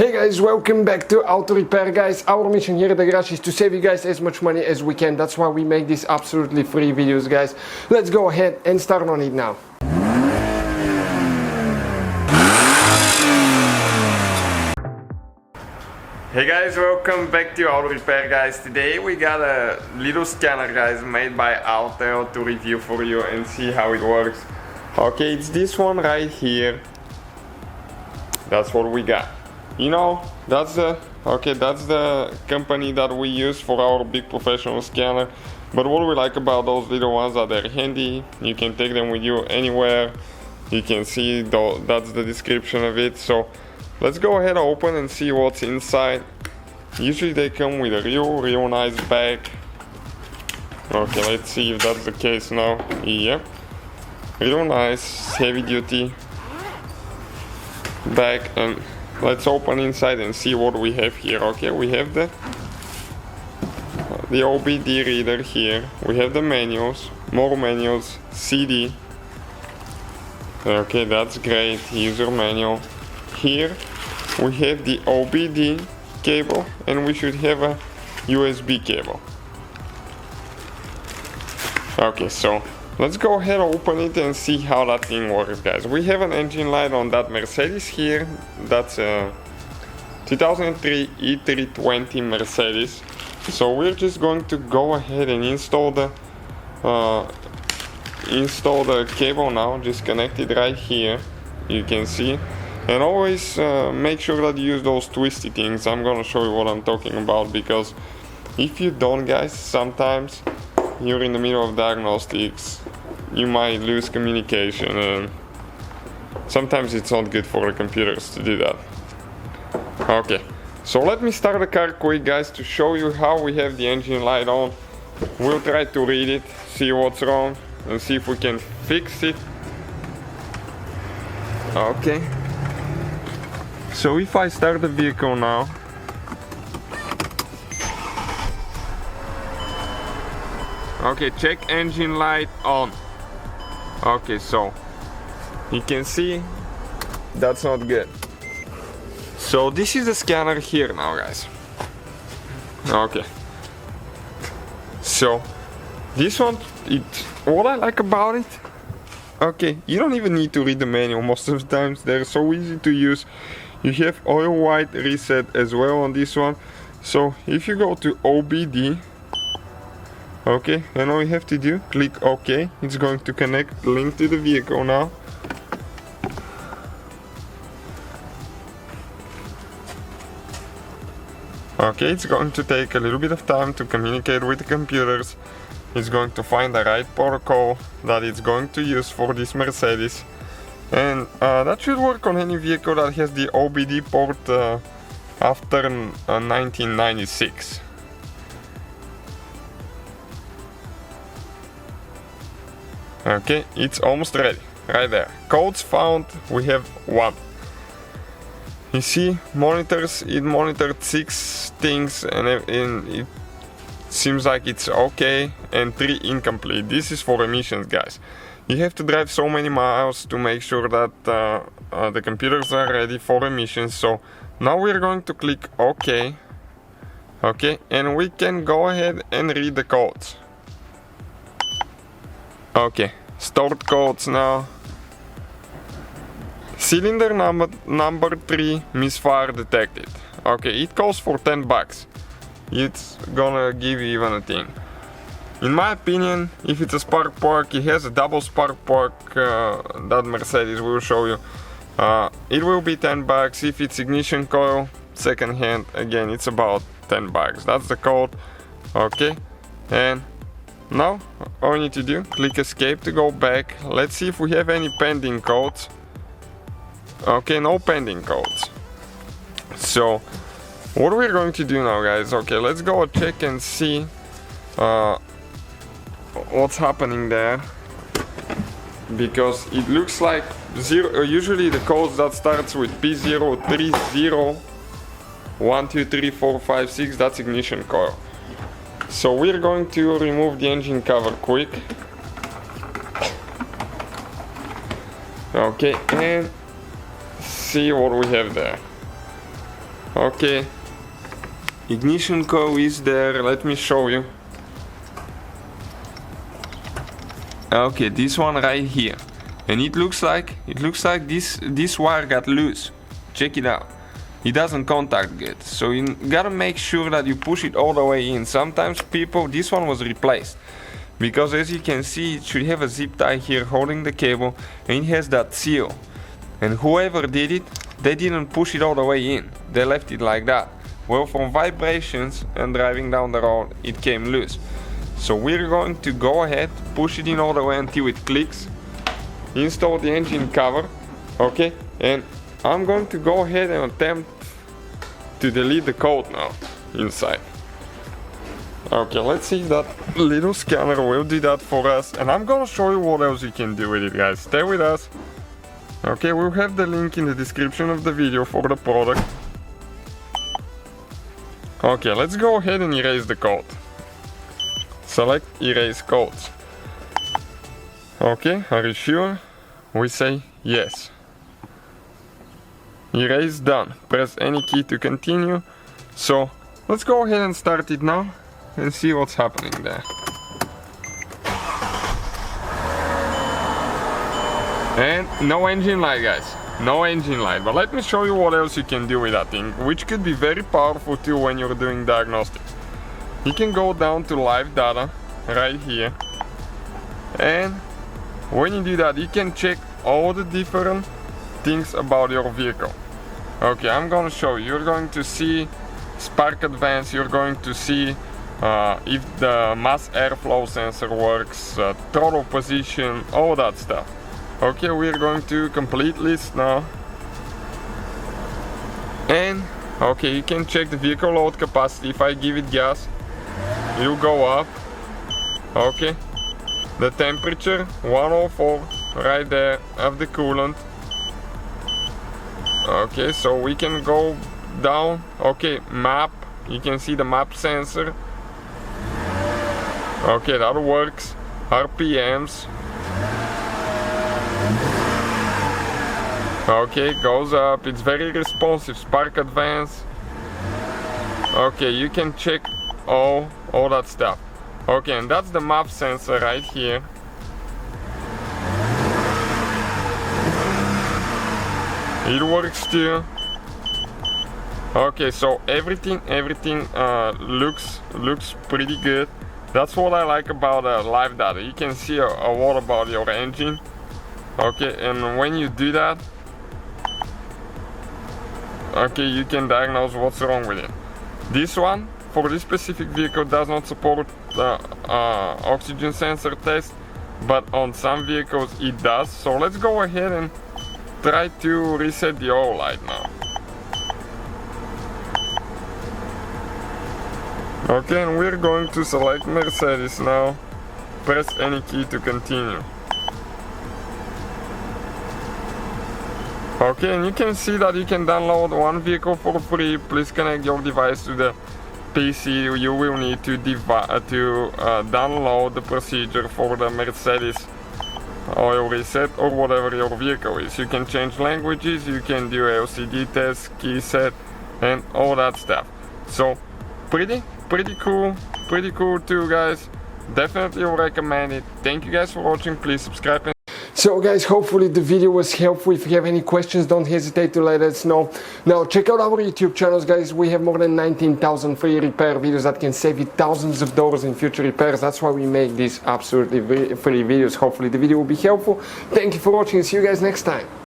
Hey guys, welcome back to Auto Repair, guys. Our mission here at the garage is to save you guys as much money as we can. That's why we make these absolutely free videos, guys. Let's go ahead and start on it now. Hey guys, welcome back to Auto Repair, guys. Today we got a little scanner, guys, made by Autel to review for you and see how it works. Okay, it's this one right here. That's what we got. You know, that's the company that we use for our big professional scanner. But what we like about those little ones are they're handy. You can take them with you anywhere. You can see that's the description of it. So let's go ahead and open and see what's inside. Usually they come with a real nice bag. Okay, let's see if that's the case now. Yep, real nice heavy duty bag, and let's open inside and see what we have here. Okay, we have the OBD reader here. We have the manuals, more manuals, CD. Okay, that's great. User manual. Here we have the OBD cable, and we should have a USB cable. Okay, so let's go ahead and open it and see how that thing works, guys. We have an engine light on that Mercedes here. That's a 2003 E320 Mercedes. So we're just going to go ahead and install the cable now. Just connect it right here. You can see. And always make sure that you use those twisty things. I'm gonna show you what I'm talking about, because if you don't, guys, sometimes you're in the middle of diagnostics, you might lose communication, and sometimes it's not good for the computers to do that. Okay, so let me start the car quick, guys, to show you how we have the engine light on. We'll try to read it, see what's wrong, and see if we can fix it. Okay, so if I start the vehicle now, okay, check engine light on. Okay, so you can see that's not good. So this is the scanner here now, guys. Okay, so this one, what I like about it, okay, you don't even need to read the manual most of the times. They're so easy to use. You have oil white reset as well on this one. So if you go to OBD, okay, and all you have to do, click OK. It's going to connect, link to the vehicle now. Okay, it's going to take a little bit of time to communicate with the computers. It's going to find the right protocol that it's going to use for this Mercedes. And that should work on any vehicle that has the OBD port after 1996. Okay, it's almost ready, right there. Codes found, we have 1. You see, monitors, it monitored 6 things, and it seems like it's okay, and 3 incomplete. This is for emissions, guys. You have to drive so many miles to make sure that the computers are ready for emissions. So now we're going to click OK. Okay, and we can go ahead and read the codes. Okay, stored codes now. Cylinder number 3, misfire detected. Okay, it calls for 10 bucks. It's gonna give you even a thing. In my opinion, if it's a spark plug, it has a double spark plug that Mercedes will show you. It will be 10 bucks. If it's ignition coil, second hand, again, it's about 10 bucks. That's the code. Okay, and now all you need to do, click escape to go back. Let's see if we have any pending codes. Okay, no pending codes. So what we're going to do now, guys, okay, let's go check and see what's happening there, because it looks like usually the codes that starts with P0, 30, 1, 2, 3, 4, 5, 6, that's ignition coil. So we're going to remove the engine cover quick. Okay, and see what we have there. Okay, ignition coil is there, let me show you. Okay, this one right here, and it looks like this wire got loose. Check it out. It doesn't contact good, so you gotta make sure that you push it all the way in. Sometimes people, this one was replaced because as you can see it should have a zip tie here holding the cable, and it has that seal, and whoever did it, they didn't push it all the way in, they left it like that. Well, from vibrations and driving down the road it came loose. So we're going to go ahead, push it in all the way until it clicks, install the engine cover, okay, and I'm going to go ahead and attempt to delete the code now inside. Okay, let's see if that little scanner will do that for us, and I'm gonna show you what else you can do with it, guys. Stay with us. Okay, we'll have the link in the description of the video for the product. Okay, let's go ahead and erase the code. Select erase codes. Okay, are you sure? We say yes. Erase done. Press any key to continue. So let's go ahead and start it now and see what's happening there. And no engine light, guys. No engine light. But let me show you what else you can do with that thing, which could be very powerful too when you're doing diagnostics. You can go down to live data right here, and when you do that you can check all the different things about your vehicle. Okay, I'm gonna show you. You're going to see spark advance, you're going to see if the mass airflow sensor works, throttle position, all that stuff. Okay, we're going to complete list now, and okay, you can check the vehicle load capacity. If I give it gas, it'll go up. Okay, the temperature 104 right there of the coolant. Okay, so we can go down. Okay, map, you can see the map sensor. Okay, that works. RPMs. Okay, goes up, it's very responsive. Spark advance. Okay, you can check all that stuff. Okay, and that's the map sensor right here. It works too. Okay, so everything looks pretty good. That's what I like about live data. You can see a lot about your engine. Okay, and when you do that, okay, you can diagnose what's wrong with it. This one, for this specific vehicle, does not support oxygen sensor test, but on some vehicles it does. So let's go ahead and try to reset the oil light now. Okay, and we're going to select Mercedes now. Press any key to continue. Okay, and you can see that you can download one vehicle for free. Please connect your device to the PC. You will need to download the procedure for the Mercedes oil reset or whatever your vehicle is. You can change languages, you can do LCD tests, key set, and all that stuff. So pretty cool too, guys. Definitely recommend it. Thank you guys for watching. Please subscribe. So guys, hopefully the video was helpful. If you have any questions, don't hesitate to let us know. Now check out our YouTube channels, guys. We have more than 19,000 free repair videos that can save you thousands of dollars in future repairs. That's why we make these absolutely free videos. Hopefully the video will be helpful. Thank you for watching. See you guys next time.